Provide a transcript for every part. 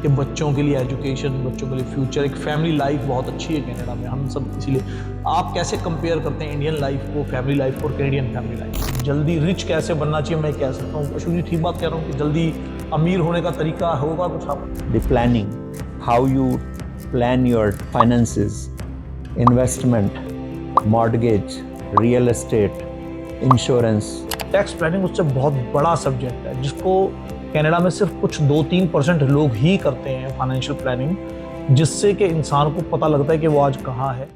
कि बच्चों के लिए एजुकेशन, बच्चों के लिए फ्यूचर, एक फैमिली लाइफ बहुत अच्छी है कनाडा में, हम सब इसीलिए। आप कैसे कंपेयर करते हैं इंडियन लाइफ को, फैमिली लाइफ को और कैनेडियन फैमिली लाइफ? जल्दी रिच कैसे बनना चाहिए, मैं कह सकता हूँ अशोक जी ठीक बात कह रहा हूँ कि जल्दी अमीर होने का तरीका होगा कुछ आप? The planning, how you plan your finances, investment, mortgage, real estate, insurance. Tax planning उससे बहुत बड़ा सब्जेक्ट है जिसको कनाडा में सिर्फ कुछ 2-3% लोग ही करते हैं फाइनेंशियल प्लानिंग, जिससे कि इंसान को पता लगता है कि वो आज कहाँ है।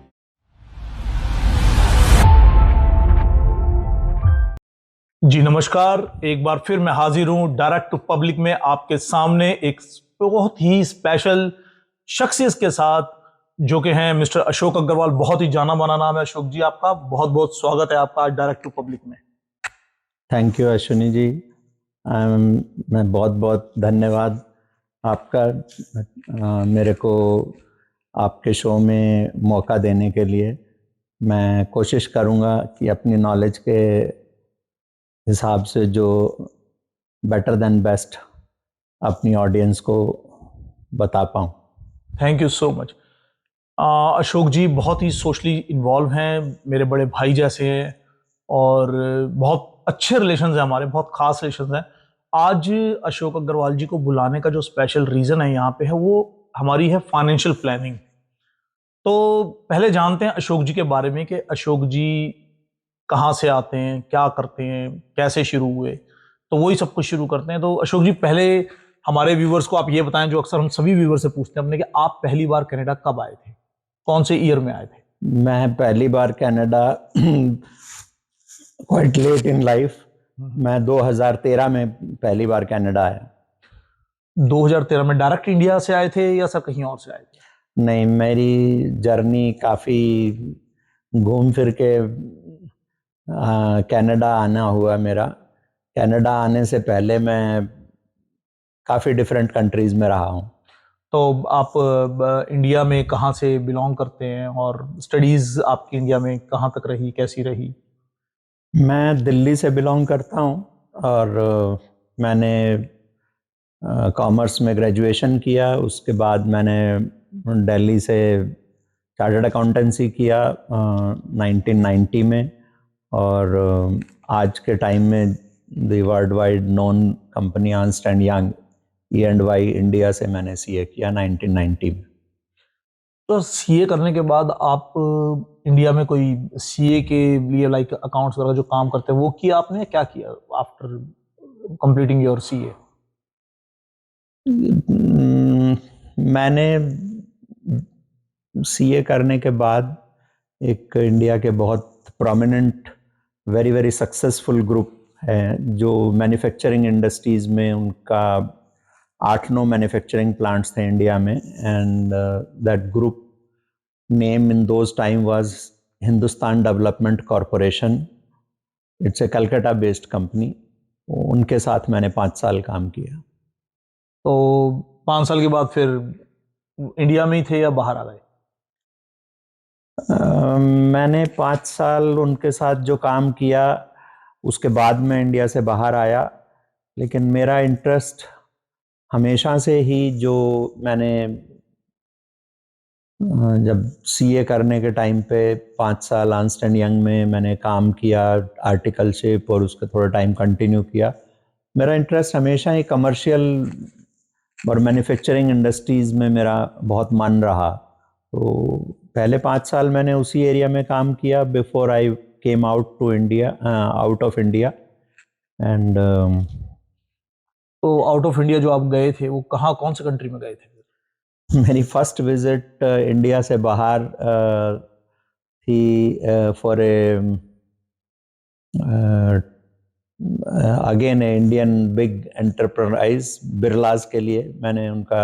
जी नमस्कार, एक बार फिर मैं हाजिर हूं डायरेक्ट टू पब्लिक में आपके सामने एक बहुत ही स्पेशल शख्सियत के साथ, जो कि हैं मिस्टर अशोक अग्रवाल। बहुत ही जाना माना नाम है अशोक जी, आपका बहुत बहुत स्वागत है आपका आज डायरेक्ट टू पब्लिक में। थैंक यू अश्विनी जी। मैं बहुत बहुत धन्यवाद आपका मेरे को आपके शो में मौका देने के लिए। मैं कोशिश करूँगा कि अपनी नॉलेज के हिसाब से जो बेटर देन बेस्ट अपनी ऑडियंस को बता पाऊँ। Thank you so much. Ashok ji बहुत ही सोशली इन्वॉल्व हैं, मेरे बड़े भाई जैसे हैं और बहुत अच्छे रिलेशंस हैं हमारे, बहुत खास रिलेशंस हैं। आज अशोक अग्रवाल जी को बुलाने का जो स्पेशल रीज़न है यहाँ पे है, वो हमारी है फाइनेंशियल प्लानिंग। तो पहले जानते हैं अशोक जी के बारे में कि अशोक जी कहाँ से आते हैं, क्या करते हैं, कैसे शुरू हुए, तो वही सब कुछ शुरू करते हैं। तो अशोक जी पहले हमारे व्यूवर्स को आप ये बताएं, जो अक्सर हम सभी व्यूवर्स से पूछते हैं अपने, कि आप पहली बार कनाडा कब आए थे, कौन से ईयर में आए थे? मैं पहली बार Canada quite late in life, मैं 2013 में पहली बार कनाडा आया। 2013 में डायरेक्ट इंडिया से आए थे या सर कहीं और से आए थे? नहीं, मेरी जर्नी काफ़ी घूम फिर के कनाडा आना हुआ मेरा। कनाडा आने से पहले मैं काफ़ी डिफरेंट कंट्रीज़ में रहा हूँ। तो आप इंडिया में कहाँ से बिलोंग करते हैं और स्टडीज़ आपकी इंडिया में कहाँ तक रही, कैसी रही? मैं दिल्ली से बिलोंग करता हूँ और मैंने कॉमर्स में ग्रेजुएशन किया। उसके बाद मैंने दिल्ली से चार्टर्ड अकाउंटेंसी किया 1990 में, और आज के टाइम में the world wide known company Ernst and young E&Y India से मैंने सीए किया 1990 में। तो सीए करने के बाद आप इंडिया में कोई सीए के लिए लाइक अकाउंट्स वगैरह जो काम करते हैं वो किया आपने, क्या किया आफ्टर कंप्लीटिंग योर सीए? मैंने सीए करने के बाद एक इंडिया के बहुत prominent very very successful group है जो मैन्युफैक्चरिंग इंडस्ट्रीज में, उनका 8-9 मैन्युफैक्चरिंग प्लांट्स थे इंडिया में, and that group name in those time was Hindustan development corporation. It's a Calcutta based company. उनके साथ मैंने 5 साल काम किया। तो 5 साल के बाद फिर इंडिया में ही थे या बाहर आ गए? मैंने 5 साल उनके साथ जो काम किया, उसके बाद मैं इंडिया से बाहर आया। लेकिन मेरा इंटरेस्ट हमेशा से ही, जो मैंने जब सीए करने के टाइम पे 5 साल अर्न्स्ट एंड यंग में मैंने काम किया आर्टिकलशिप, और उसके थोड़ा टाइम कंटिन्यू किया, मेरा इंटरेस्ट हमेशा ही कमर्शियल और मैन्युफैक्चरिंग इंडस्ट्रीज़ में मेरा बहुत मन रहा। तो पहले 5 साल मैंने उसी एरिया में काम किया before I came out to India, out of India. And तो आउट ऑफ इंडिया जो आप गए थे वो कहाँ, कौन से कंट्री में गए थे? मेरी फर्स्ट विजिट इंडिया से बाहर थी for a again Indian big enterprise Birlas के लिए। मैंने उनका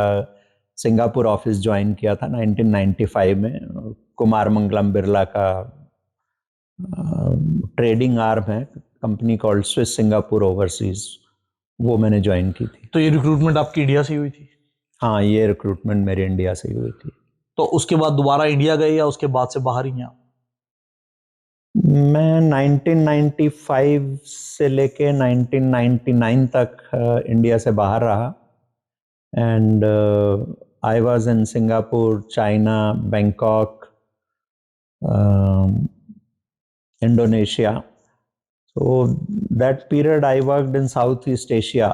सिंगापुर ऑफिस ज्वाइन किया था 1995 में। कुमार मंगलम बिरला का ट्रेडिंग आर्म है, company called Swiss Singapore overseas, वो मैंने ज्वाइन की थी। तो ये रिक्रूटमेंट आपकी इंडिया से ही हुई थी? हाँ, ये रिक्रूटमेंट मेरी इंडिया से ही हुई थी। तो उसके बाद दोबारा इंडिया गए या उसके बाद से बाहर ही हैं आप? मैं 1995 से लेके 1999 तक इंडिया से बाहर रहा। and I was in Singapore, China, Bangkok, um, Indonesia. So that period I worked in Southeast Asia.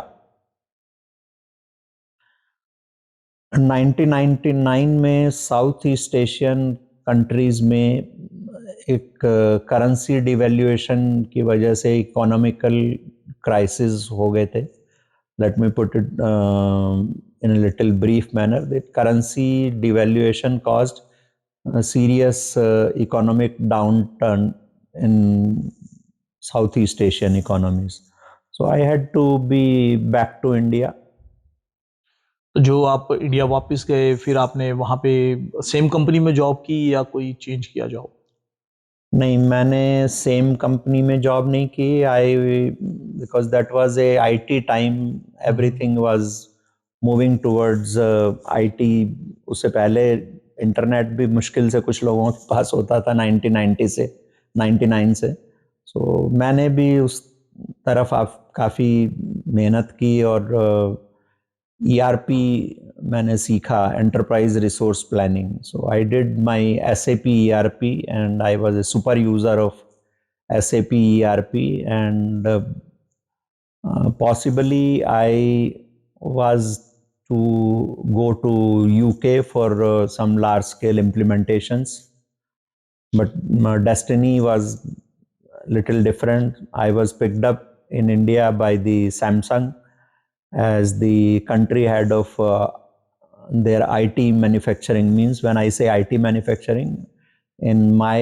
1999 में साउथ ईस्ट एशियन कंट्रीज में एक करेंसी डिवैल्यूएशन की वजह से इकोनॉमिकल क्राइसिस हो गए थे. Let me put it in a little brief manner. The currency devaluation caused a serious economic downturn in Southeast Asian economies. So I had to be back to India. तो जो आप India वापस गए, फिर आपने वहाँ पे सेम कंपनी में जॉब की या कोई चेंज किया जॉब? नहीं, मैंने सेम कंपनी में जॉब नहीं की. I because that was a IT time, everything was moving towards IT. उससे पहले इंटरनेट भी मुश्किल से कुछ लोगों के पास होता था 1990 से 99 से. सो मैंने भी उस तरफ काफ़ी मेहनत की और ERP मैंने सीखा, enterprise resource planning. So I did my SAP ERP and I was a super user of SAP ERP, and possibly I was to go to UK for some large scale implementations, but my destiny was little different. I was picked up in India by the Samsung as the country head of their IT manufacturing. Means when I say IT manufacturing, in my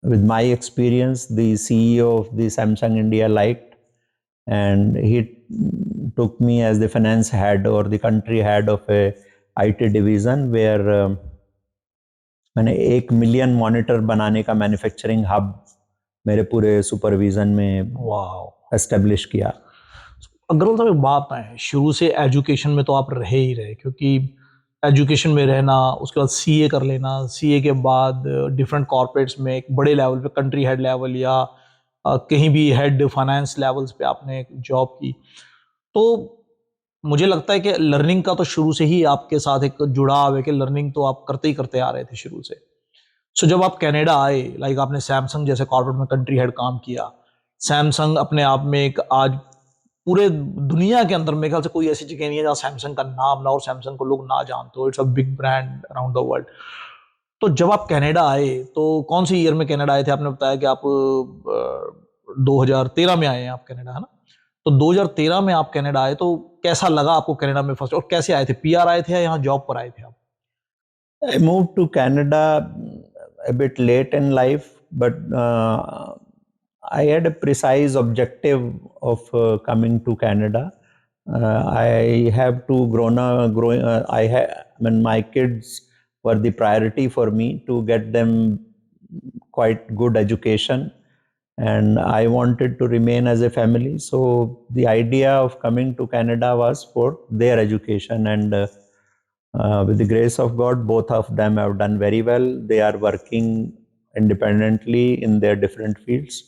with my experience, the CEO of the Samsung India liked, and he took me as the finance head or the country head of a IT division where मैंने 1 million monitor बनाने का manufacturing hub मेरे पूरे supervision में वाह, establish किया. अग्रवाल साहब एक बात है, शुरू से एजुकेशन में तो आप रहे ही रहे, क्योंकि एजुकेशन में रहना, उसके बाद सीए कर लेना, सीए के बाद डिफरेंट कॉर्पोरेट्स में एक बड़े लेवल पे, कंट्री हेड लेवल या कहीं भी हेड फाइनेंस लेवल्स पे आपने जॉब की. तो मुझे लगता है कि लर्निंग का तो शुरू से ही आपके साथ एक जुड़ाव है कि लर्निंग तो आप करते ही करते आ रहे थे शुरू से. सो जब आप कनाडा आए, लाइक आपने सैमसंग जैसे कॉर्पोरेट में कंट्री हेड काम किया. सैमसंग अपने आप में एक आज पूरे दुनिया के अंदर मेरे ख्याल से कोई ऐसी जगह नहीं है जहाँ सैमसंग का नाम ना और सैमसंग को लोग ना जानते हो. It's a big brand around the world. तो जब आप कनाडा आए, तो कौन सी ईयर में कनाडा आए थे? आपने बताया कि आप 2013 में आए हैं आप कनाडा, है ना? तो 2013 में आप कनाडा आए, तो कैसा लगा आपको कनाडा में फर्स्ट, और कैसे आए थे? पीआर आए थे या यहाँ जॉब पर आए थे आप? I moved to Canada a bit late in life, but I had a precise objective of coming to Canada. I have to I mean, my kids were the priority for me to get them quite good education, and I wanted to remain as a family. So the idea of coming to Canada was for their education, and with the grace of God, both of them have done very well. They are working independently in their different fields.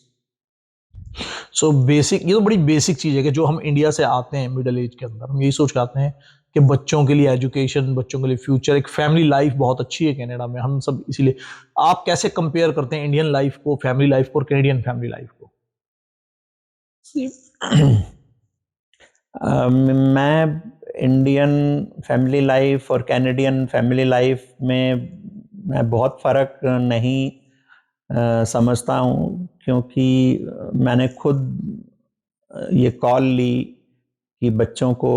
So basic, ये तो बड़ी basic चीज़ है कि जो हम India से आते हैं मिडिल एज के अंदर, हम यही सोच के आते हैं कि बच्चों के लिए एजुकेशन, बच्चों के लिए फ्यूचर, एक फैमिली लाइफ बहुत अच्छी है कनाडा में, हम सब इसीलिए. आप कैसे कंपेयर करते हैं इंडियन लाइफ को, फैमिली लाइफ को, और कैनेडियन फैमिली लाइफ को? मैं इंडियन फैमिली लाइफ और कैनेडियन फैमिली लाइफ में मैं बहुत फ़र्क नहीं समझता हूँ, क्योंकि मैंने खुद ये कॉल ली कि बच्चों को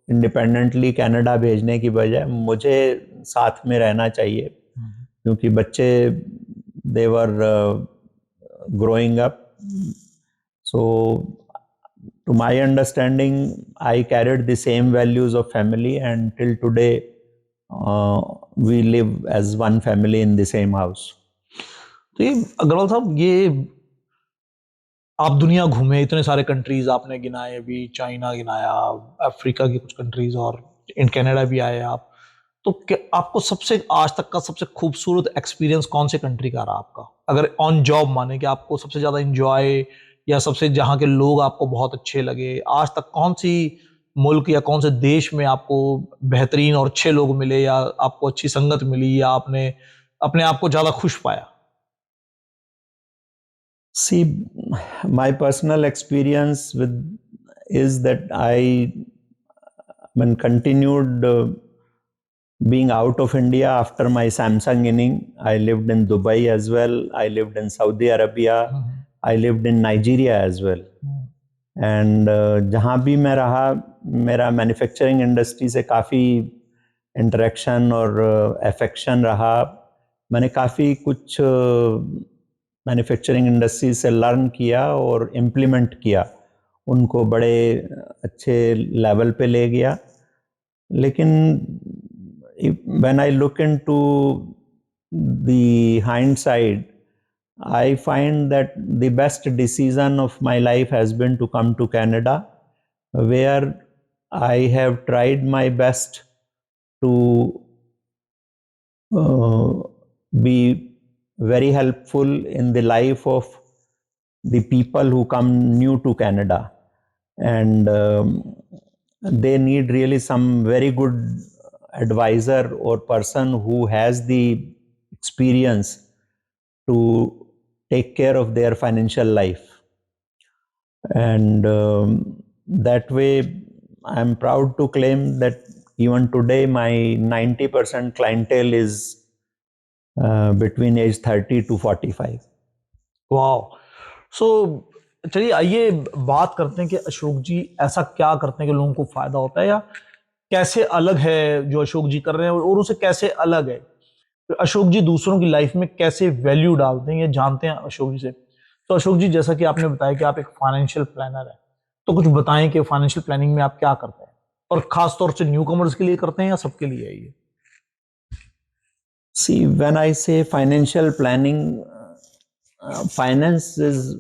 इंडिपेंडेंटली कनाडा भेजने की बजाय मुझे साथ में रहना चाहिए, क्योंकि बच्चे they were growing up. So to my understanding, I carried the same values of family, and till today, we live as one family in the same house. तो ये अग्रवाल साहब, ये आप दुनिया घूमे, इतने सारे कंट्रीज आपने गिनाए, अभी चाइना गिनाया, अफ्रीका की कुछ कंट्रीज, और इन कनाडा भी आए आप. तो आपको सबसे आज तक का सबसे खूबसूरत एक्सपीरियंस कौन से कंट्री का रहा आपका, अगर ऑन जॉब माने कि आपको सबसे ज्यादा इंजॉय, या सबसे जहाँ के लोग आपको बहुत अच्छे लगे, आज तक कौन सी मुल्क या कौन से देश में आपको बेहतरीन और अच्छे लोग मिले, या आपको अच्छी संगत मिली, या आपने अपने आप को ज्यादा खुश पाया? See, my personal experience with is that when continued being out of India after my Samsung inning. I lived in Dubai as well. I lived in Saudi Arabia. I lived in Nigeria as well. And जहाँ भी मैं रहा, मेरा manufacturing industry से काफ़ी interaction और affection रहा. मैंने काफ़ी कुछ मैन्युफैक्चरिंग इंडस्ट्री से लर्न किया और इम्प्लीमेंट किया, उनको बड़े अच्छे लेवल पे ले गया. लेकिन when I look into the hindsight, I find that the best decision of my life has been to come to Canada, where I have tried my best to be very helpful in the life of the people who come new to Canada. And they need really some very good advisor or person who has the experience to take care of their financial life. And that way, I'm proud to claim that even today, my 90% clientele is between age 30 to 45. वाह. सो चलिए, आइए बात करते हैं कि अशोक जी ऐसा क्या करते हैं कि लोगों को फायदा होता है, या कैसे अलग है जो अशोक जी कर रहे हैं, और उसे कैसे अलग है. तो अशोक जी दूसरों की लाइफ में कैसे वैल्यू डालते हैं, ये जानते हैं अशोक जी से. तो अशोक जी, जैसा कि आपने बताया कि आप एक फाइनेंशियल प्लानर है, तो कुछ बताएं कि फाइनेंशियल प्लानिंग में आप क्या करते हैं, और खास तौर से न्यू कमर्स के लिए करते हैं या सबके लिए है ये? See, when I say financial planning, finance is,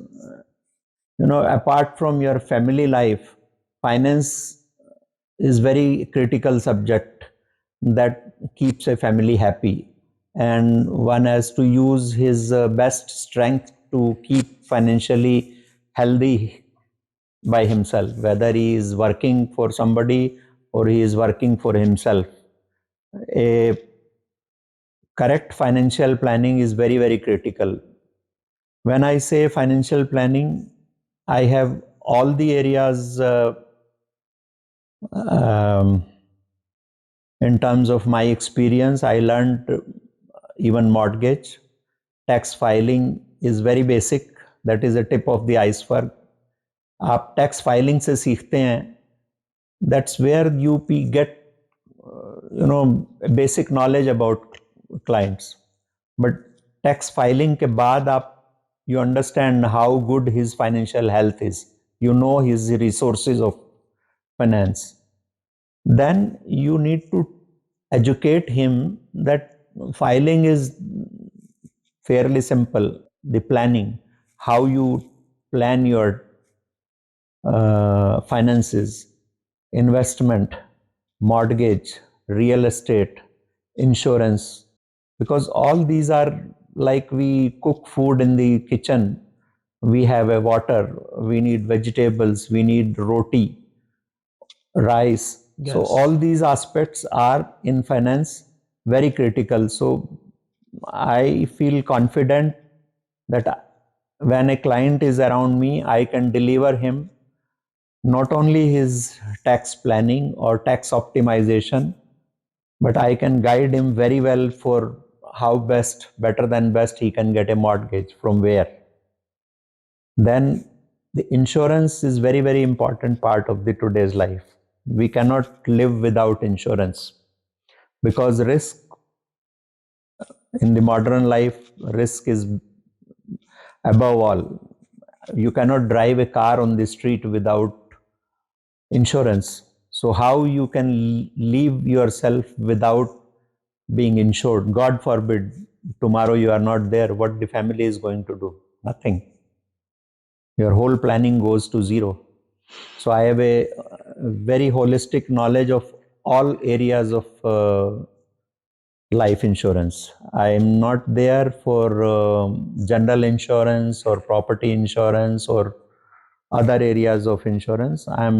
apart from your family life, finance is very critical subject that keeps a family happy, and one has to use his best strength to keep financially healthy by himself, whether he is working for somebody or he is working for himself. A correct financial planning is very, very critical. When I say financial planning, I have all the areas in terms of my experience. I learned even mortgage. Tax filing is very basic. That is the tip of the iceberg. आप tax filing से सीखते हैं. That's where you get basic knowledge about clients. But tax filing के बाद आप you understand how good his financial health is. You know his resources of finance. Then you need to educate him that filing is fairly simple. The planning, how you plan your finances, investment, mortgage, real estate, insurance, because all these are like we cook food in the kitchen. We have a water, we need vegetables, we need roti, rice. So Yes. all these aspects are in finance very critical. So I feel confident that when a client is around me, I can deliver him not only his tax planning or tax optimization, but I can guide him very well for how best, better than best, he can get a mortgage from where. Then the insurance is very, very important part of the today's life. We cannot live without insurance, because risk in the modern life, risk is above all. You cannot drive a car on the street without insurance. So how you can leave yourself without being insured? God forbid, tomorrow you are not there, what the family is going to do? Nothing. Your whole planning goes to zero. So I have a very holistic knowledge of all areas of life insurance. I am not there for general insurance or property insurance or other areas of insurance. I'm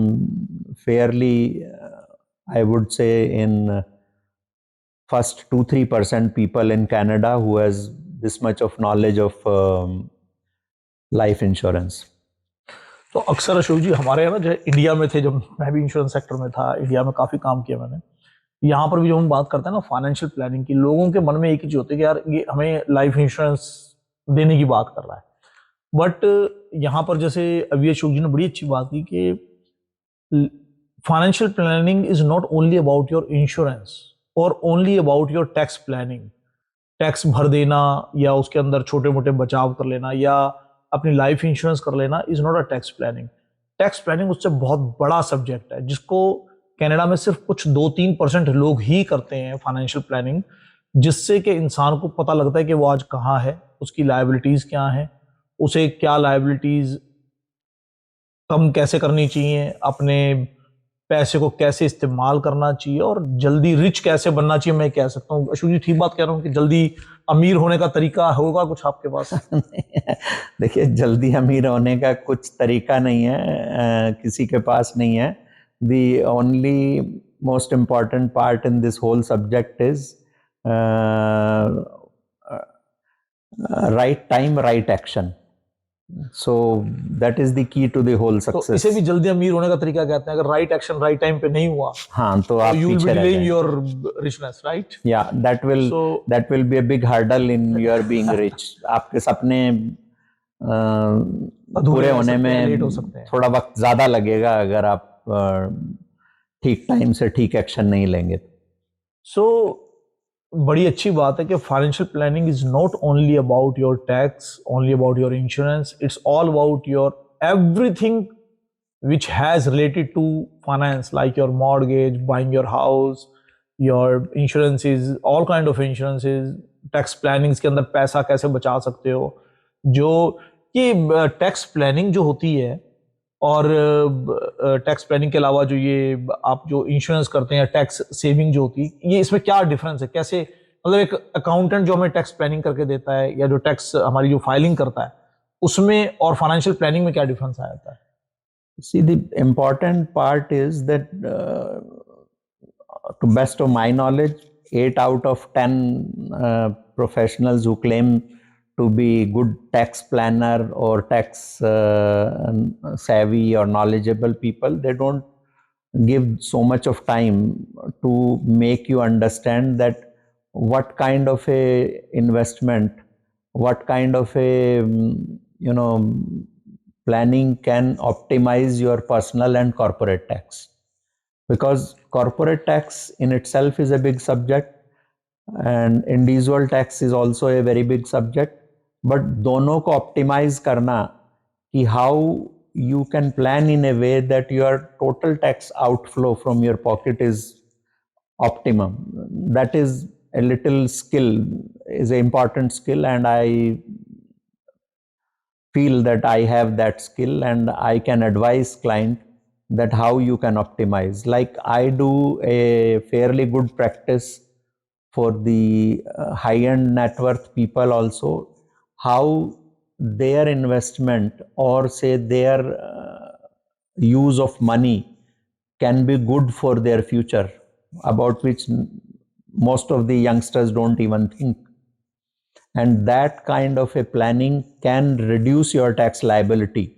fairly, I would say, in first 2-3% people in Canada who has this much of knowledge of life insurance. तो अक्सर अशोक जी हमारे यहाँ ना, जो India में थे, जब मैं भी इंश्योरेंस सेक्टर में था, इंडिया में काफ़ी काम किया मैंने, यहाँ पर भी जब हम बात करते हैं ना फाइनेंशियल प्लानिंग की, लोगों के मन में एक ही चीज होती है कि यार ये हमें लाइफ इंश्योरेंस देने की बात कर रहा है। बट यहाँ पर जैसे अभी अशोक जी ने बड़ी अच्छी बात की कि financial planning is not only about your insurance और only about your tax planning. Tax भर देना या उसके अंदर छोटे मोटे बचाव कर लेना या अपनी लाइफ इंश्योरेंस कर लेना is not a tax planning. Tax planning उससे बहुत बड़ा सब्जेक्ट है, जिसको कनाडा में सिर्फ कुछ 2-3% लोग ही करते हैं फाइनेंशियल प्लानिंग, जिससे कि इंसान को पता लगता है कि वो आज कहाँ है, उसकी लायबिलिटीज क्या है, उसे क्या लायबिलिटीज कम कैसे करनी चाहिए, अपने पैसे को कैसे इस्तेमाल करना चाहिए और जल्दी रिच कैसे बनना चाहिए। मैं कह सकता हूँ अशोक जी ठीक बात कह रहा हूँ कि जल्दी अमीर होने का तरीका होगा कुछ आपके पास? देखिए, जल्दी अमीर होने का कुछ तरीका नहीं है, किसी के पास नहीं है। The only most important part in this whole subject is right time, right action. So that is the key to the whole तो success. इसे भी जल्दी अमीर होने का तरीका कहते हैं। अगर राइट एक्शन राइट टाइम पे नहीं हुआ हाँ, तो आप यू विल बी पीछे रह डिलेइंग जाएंगे। Your richness, right? Yeah, that will be a big hurdle in your being rich. आपके सपने पूरे होने में लेट हो सकते हैं। थोड़ा वक्त ज्यादा लगेगा अगर आप ठीक टाइम से ठीक एक्शन नहीं लेंगे। सो बड़ी अच्छी बात है कि financial planning is not only about your tax, only about your insurance, it's all about your everything which has related to finance, like your mortgage, buying your house, your insurances, all kind of insurances, tax planning के अंदर पैसा कैसे बचा सकते हो। जो ये tax planning जो होती है और टैक्स प्लानिंग के अलावा जो ये आप जो इंश्योरेंस करते हैं, टैक्स सेविंग जो होती है, ये इसमें क्या डिफरेंस है? कैसे मतलब एक अकाउंटेंट जो हमें टैक्स प्लानिंग करके देता है या जो टैक्स हमारी जो फाइलिंग करता है उसमें और फाइनेंशियल प्लानिंग में क्या डिफरेंस आ जाता है? See, the important part is that, to best of my knowledge, 8 out of 10 professionals who claim to be good tax planner or tax savvy or knowledgeable people, they don't give so much of time to make you understand that what kind of a investment, what kind of a planning can optimize your personal and corporate tax. Because corporate tax in itself is a big subject and individual tax is also a very big subject, but दोनों को optimize करना कि how you can plan in a way that your total tax outflow from your pocket is optimum. That is a little skill, is an important skill, and I feel that I have that skill and I can advise client that how you can optimize. Like I do a fairly good practice for the high-end net worth people also, how their investment or say their use of money can be good for their future, about which most of the youngsters don't even think. And that kind of a planning can reduce your tax liability.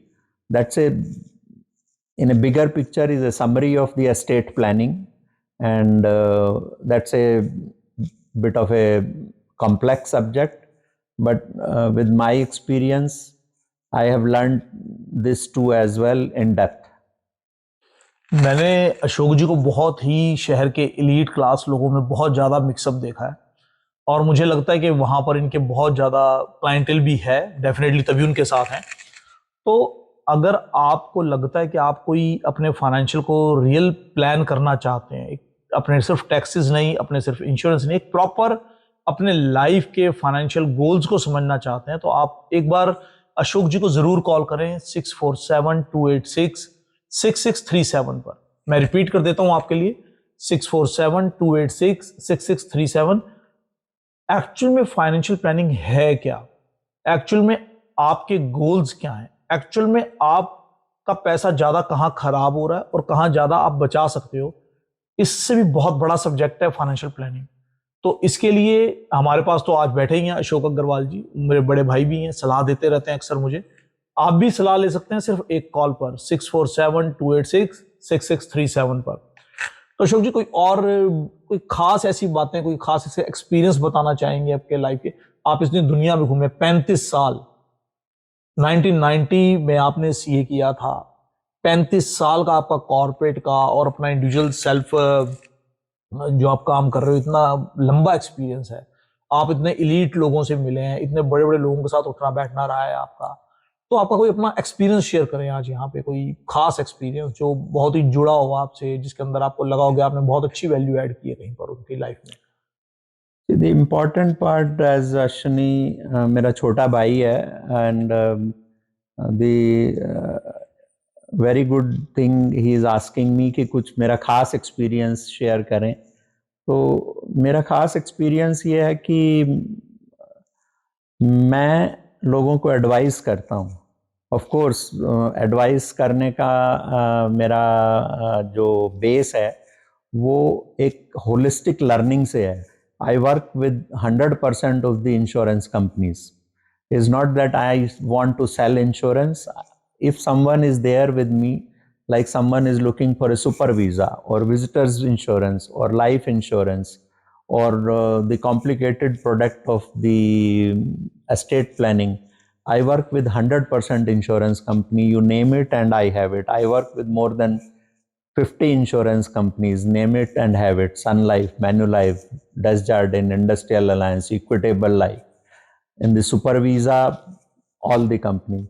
That's in a bigger picture, is a summary of the estate planning, and that's a bit of a complex subject, but with my experience I have learned this too as well in depth. मैंने अशोक जी को बहुत ही शहर के elite class लोगों में बहुत ज़्यादा mix up देखा है और मुझे लगता है कि वहाँ पर इनके बहुत ज़्यादा क्लाइंटेल भी है, डेफिनेटली तभी उनके साथ हैं। तो अगर आपको लगता है कि आप कोई अपने फाइनेंशियल को रियल प्लान करना चाहते हैं, अपने सिर्फ टैक्सेस नहीं, अपने सिर्फ इंश्योरेंस नहीं, एक प्रॉपर अपने लाइफ के फाइनेंशियल गोल्स को समझना चाहते हैं, तो आप एक बार अशोक जी को ज़रूर कॉल करें 647-286-6637 पर। मैं रिपीट कर देता हूं आपके लिए, 647-286-6637। एक्चुअल में फाइनेंशियल प्लानिंग है क्या? एक्चुअल में आपके गोल्स क्या हैं? एक्चुअल में आप आपका पैसा ज्यादा कहाँ खराब हो रहा है और कहाँ ज्यादा आप बचा सकते हो, इससे भी बहुत बड़ा सब्जेक्ट है फाइनेंशियल प्लानिंग। तो इसके लिए हमारे पास तो आज बैठे ही हैं अशोक अग्रवाल जी, मेरे बड़े भाई भी हैं, सलाह देते रहते हैं अक्सर मुझे। आप भी सलाह ले सकते हैं सिर्फ एक कॉल पर 647-286-6637 पर। तो अशोक जी, कोई खास ऐसी बातें, कोई खास ऐसे एक्सपीरियंस बताना चाहेंगे आपके लाइफ के? आप इतनी दुनिया में घूमे 35 साल, 1990 में आपने सीए किया था, 35 साल का आपका कॉर्पोरेट का और अपना इंडिविजुअल सेल्फ जो आप काम कर रहे हो, इतना लंबा एक्सपीरियंस है। आप इतने इलीट लोगों से मिले हैं, इतने बड़े बड़े लोगों के साथ उठना बैठना रहा है आपका। तो आपका कोई अपना एक्सपीरियंस शेयर करें आज यहाँ पे, कोई खास एक्सपीरियंस जो बहुत ही जुड़ा हो आपसे, जिसके अंदर आपको लगा होगा आपने बहुत अच्छी वैल्यू ऐड की है कहीं पर उनकी लाइफ में। The important part as Ashwini मेरा छोटा भाई है, and the very good thing he is asking me कि कुछ मेरा खास एक्सपीरियंस शेयर करें। तो मेरा खास एक्सपीरियंस ये है कि मैं लोगों को एडवाइस करता हूँ। ऑफ कोर्स एडवाइस करने का मेरा जो बेस है वो एक होलिस्टिक लर्निंग से है। I work with 100% of the insurance companies. It's not that I want to sell insurance. If someone is there with me, like someone is looking for a super visa or visitors insurance or life insurance or the complicated product of the estate planning, I work with 100% insurance company. You name it and I have it. I work with more than 50 insurance companies, name it and have it. Sun Life, Manulife, Desjardins, Industrial Alliance, Equitable Life. In the super visa, all the company.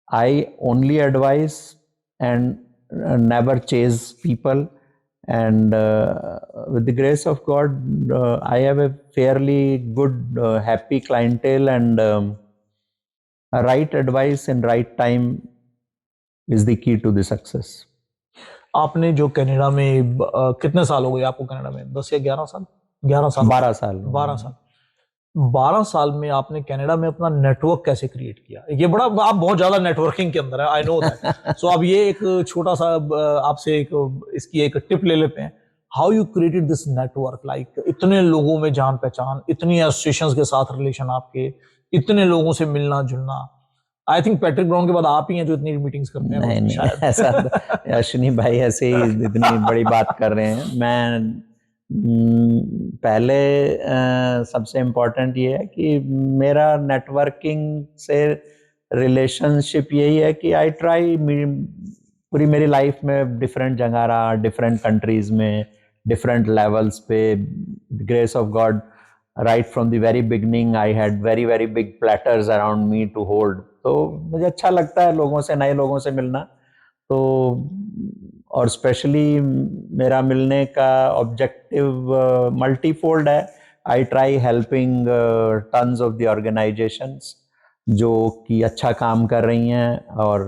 I only advise and never chase people, and with the grace of God, I have a fairly good happy clientele, and right advice in right time is the key to the success. आपने जो Canada में कितने साल हो गए आपको Canada में? 10 या 11 साल? 11 साल। 12 साल। 12 साल। 12 साल में आपने कनाडा में अपना नेटवर्क कैसे क्रिएट किया? ये बड़ा, आप बहुत ज्यादा नेटवर्किंग के अंदर है, आई नो दैट। सो अब ये एक छोटा सा आपसे एक इसकी एक टिप ले लेते हैं। How you created this network, like इतने लोगों में जान पहचान, इतनी एसोसिएशंस के साथ रिलेशन आपके, इतने लोगों से मिलना जुलना। आई थिंक पैट्रिक ब्राउन के बाद आप ही हैं जो इतनी मीटिंग्स करते हैं। नहीं शायद ऐसा अश्विनी भाई ऐसे ही इतनी बड़ी बात कर रहे हैं। मैं पहले सबसे इम्पोर्टेंट ये है कि मेरा नेटवर्किंग से रिलेशनशिप यही है कि आई ट्राई पूरी मेरी लाइफ में डिफरेंट जगह रहा, डिफरेंट कंट्रीज में, डिफरेंट लेवल्स पे। Grace of God, right from the very beginning I had very very big platters around me to hold. तो मुझे अच्छा लगता है लोगों से, नए लोगों से मिलना। तो और स्पेशली मेरा मिलने का ऑब्जेक्टिव मल्टीफोल्ड है। I try helping tons of the organisations जो कि अच्छा काम कर रही हैं, और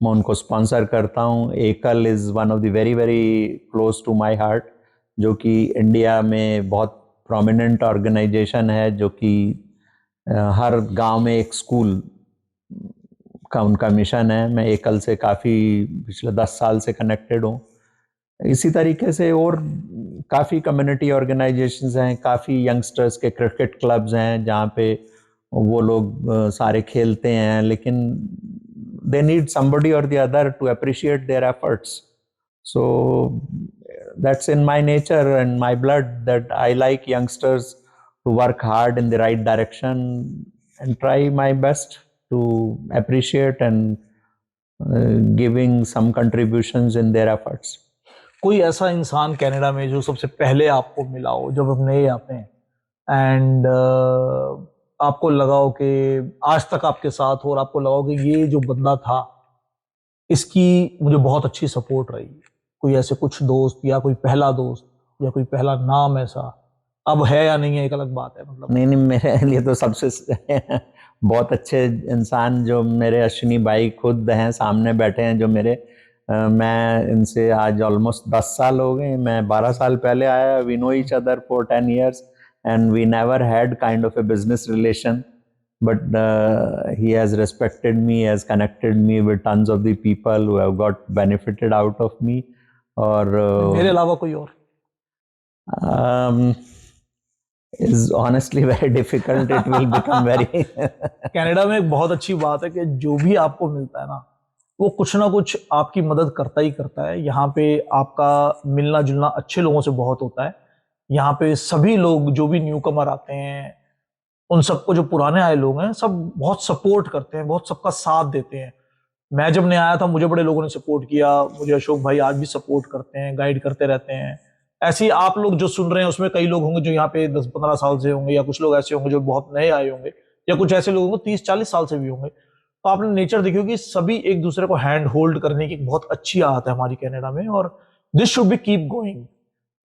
मैं उनको स्पॉन्सर करता हूँ। Ekal is one of the very very close to my heart, जो कि इंडिया में बहुत प्रोमिनेंट ऑर्गेनाइजेशन है, जो कि हर गांव में एक स्कूल का उनका मिशन है। मैं एकल से काफ़ी पिछले 10 साल से कनेक्टेड हूँ। इसी तरीके से और काफ़ी कम्युनिटी ऑर्गेनाइजेशंस हैं, काफ़ी यंगस्टर्स के क्रिकेट क्लब्स हैं जहाँ पे वो लोग सारे खेलते हैं, लेकिन they need somebody or the other to appreciate their efforts. So that's in my nature and my blood, that I like youngsters to work hard in the right direction and try my best to appreciate and giving some contributions in their efforts. कोई ऐसा इंसान Canada में जो सबसे पहले आपको मिला हो जब आप नए आते हैं, एंड आपको लगा हो कि आज तक आपके साथ हो, और आपको लगा हो कि ये जो बंदा था इसकी मुझे बहुत अच्छी सपोर्ट रही? कोई ऐसे कुछ दोस्त या कोई पहला दोस्त या कोई पहला नाम ऐसा, अब है या नहीं है एक अलग बात है, मतलब। नहीं, मेरे लिए तो सबसे बहुत अच्छे इंसान जो मेरे अश्विनी भाई खुद हैं, सामने बैठे हैं, जो मेरे मैं इनसे आज ऑलमोस्ट 10 साल हो गए। मैं 12 साल पहले आया। We know each other for 10 years and we never had kind of a business relation, but he has respected me, has connected me with tons of the people who have got benefited out of me. और मेरे अलावा कोई और? is honestly very difficult. It will become very Canada में एक बहुत अच्छी बात है कि जो भी आपको मिलता है ना, वो कुछ ना कुछ आपकी मदद करता ही करता है। यहाँ पे आपका मिलना जुलना अच्छे लोगों से बहुत होता है। यहाँ पे सभी लोग जो भी न्यू कमर आते हैं, उन सबको, जो पुराने आए लोग हैं, सब बहुत सपोर्ट करते हैं, बहुत सबका साथ देते हैं। मैं जब नया आया था, मुझे बड़े लोगों ने सपोर्ट किया, मुझे अशोक भाई आज भी सपोर्ट करते हैं, गाइड करते रहते हैं। ऐसे ही आप लोग जो सुन रहे हैं उसमें कई लोग होंगे जो यहाँ पे 10-15 साल से होंगे, या कुछ लोग ऐसे होंगे जो बहुत नए आए होंगे, या कुछ ऐसे लोग होंगे 30-40 साल से भी होंगे। तो आपने नेचर देखी होगी, सभी एक दूसरे को हैंड होल्ड करने की एक बहुत अच्छी आदत है हमारी कनाडा में, और this should be keep going.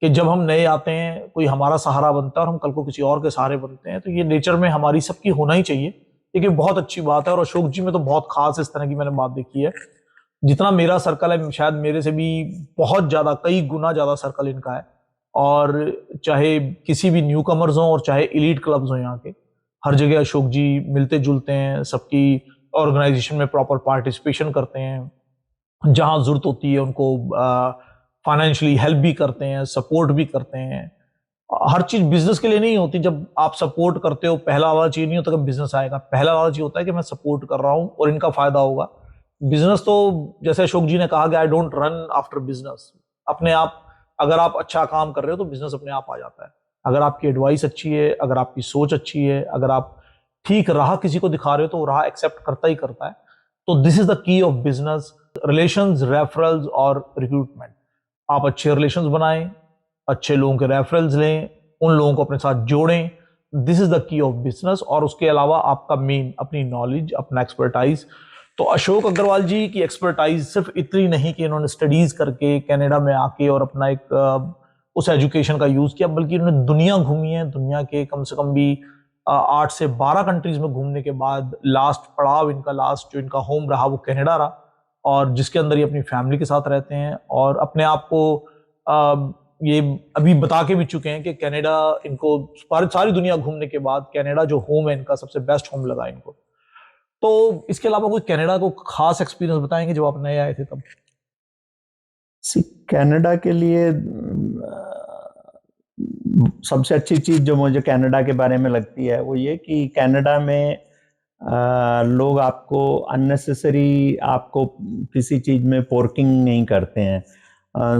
कि जब हम नए आते हैं, कोई हमारा सहारा बनता है और हम कल को किसी और के सहारे बनते हैं, तो ये नेचर में हमारी सबकी होना ही चाहिए। ये बहुत अच्छी बात है, और अशोक जी में तो बहुत खास इस तरह की मैंने बात देखी है। जितना मेरा सर्कल है, शायद मेरे से भी बहुत ज्यादा, कई गुना ज्यादा सर्कल इनका है। और चाहे किसी भी न्यू कमर्स हों और चाहे एलीट क्लब्स हों, यहाँ के हर जगह अशोक जी मिलते जुलते हैं, सबकी ऑर्गेनाइजेशन में प्रॉपर पार्टिसिपेशन करते हैं, जहां जरूरत होती है उनको फाइनेंशियली हेल्प भी करते हैं, सपोर्ट भी करते हैं। हर चीज बिजनेस के लिए नहीं होती। जब आप सपोर्ट करते हो, पहला वाला चीज नहीं होता कि बिजनेस आएगा, पहला वाला चीज होता है कि मैं सपोर्ट कर रहा हूं और इनका फायदा होगा। बिजनेस तो, जैसे अशोक जी ने कहा कि I don't run after business, अपने आप, अगर आप अच्छा काम कर रहे हो तो बिजनेस अपने आप आ जाता है। अगर आपकी एडवाइस अच्छी है, अगर आपकी सोच अच्छी है, अगर आप ठीक राह किसी को दिखा रहे हो, तो वो राह एक्सेप्ट करता ही करता है। तो this is the key of business, relations, referrals और रिक्रूटमेंट। आप अच्छे रिलेशंस बनाएं, अच्छे लोगों के रेफरल्स लें, उन लोगों को अपने साथ जोड़ें। This is the key of business. और उसके अलावा आपका मेन अपनी नॉलेज, अपना एक्सपर्टाइज। तो अशोक अग्रवाल जी की एक्सपर्टाइज सिर्फ इतनी नहीं कि इन्होंने स्टडीज करके कनाडा में आके और अपना एक उस एजुकेशन का यूज किया, बल्कि इन्होंने दुनिया घूमी है। दुनिया के कम से कम भी 8 से 12 कंट्रीज में घूमने के बाद लास्ट पड़ाव इनका, लास्ट जो इनका होम रहा वो कनाडा रहा, और जिसके अंदर ये अपनी फैमिली के साथ रहते हैं। और अपने आप को ये अभी बता के भी चुके हैं कि कनाडा इनको सारी दुनिया घूमने के बाद कनाडा जो होम है इनका, सबसे बेस्ट होम लगा इनको। तो इसके अलावा कोई कनाडा को खास एक्सपीरियंस बताएंगे जब आप नए आए थे तब? कनाडा के लिए सबसे अच्छी चीज जो मुझे कनाडा के बारे में लगती है वो ये कि कनाडा में लोग आपको अननेसेसरी, आपको किसी चीज में पोर्किंग नहीं करते हैं।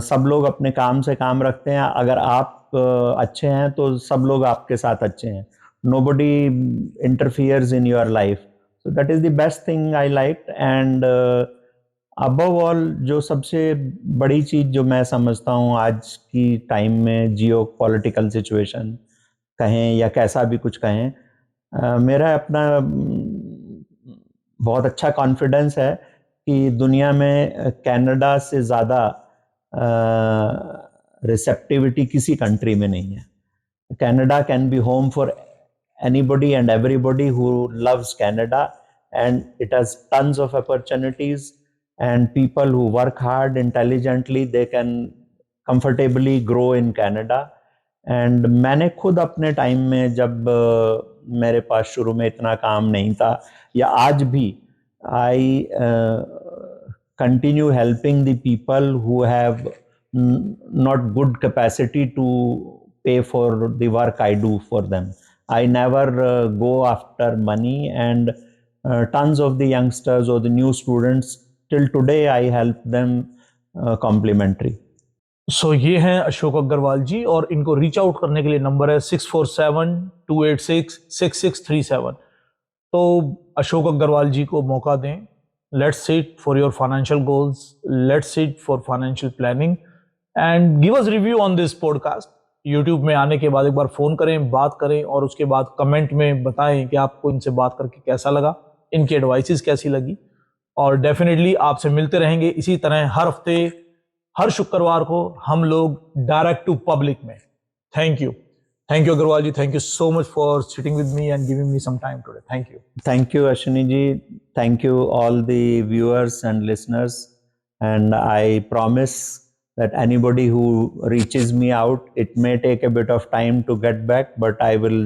सब लोग अपने काम से काम रखते हैं। अगर आप अच्छे हैं तो सब लोग आपके साथ अच्छे हैं। Nobody interferes in your life, so that is the best thing I like. And above all, जो सबसे बड़ी चीज जो मैं समझता हूँ आज की टाइम में, जियो पॉलिटिकल सिचुएशन कहें या कैसा भी कुछ कहें, मेरा अपना बहुत अच्छा कॉन्फिडेंस है कि दुनिया में कनाडा से ज़्यादा रिसेप्टिविटी किसी कंट्री में नहीं है। Canada can be home for anybody and everybody who loves Canada, and it has tons of opportunities, and people who work hard intelligently, they can comfortably grow in Canada. And मैंने खुद अपने time में, जब मेरे पास शुरू में इतना काम नहीं था, या आज भी, I continue helping the people who have not good capacity to pay for the work I do for them. I never go after money, and tons of the youngsters or the new students, till today I help them complimentary. सो ये हैं अशोक अग्रवाल जी, और इनको reach out करने के लिए number है 6472866637। तो अशोक अग्रवाल जी को मौका दें। Let's sit for your financial goals, let's sit for financial planning, and give us review on this podcast. YouTube में आने के बाद एक बार फोन करें, बात करें, और उसके बाद कमेंट में बताएं कि आपको इनसे बात करके कैसा लगा, इनकी एडवाइसेस कैसी लगी। और डेफिनेटली आपसे मिलते रहेंगे इसी तरह हर हफ्ते, हर शुक्रवार को हम लोग डायरेक्ट टू पब्लिक में। Thank you Agarwal ji, thank you so much for sitting with me and giving me some time today. Thank you Ashwini ji, thank you all the viewers and listeners, and I promise that anybody who reaches me out, it may take a bit of time to get back, but I will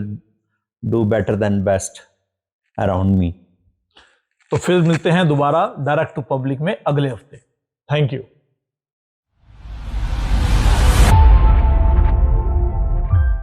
do better than best. around me. तो फिर मिलते हैं दोबारा direct to public में अगले हफ्ते। Thank you.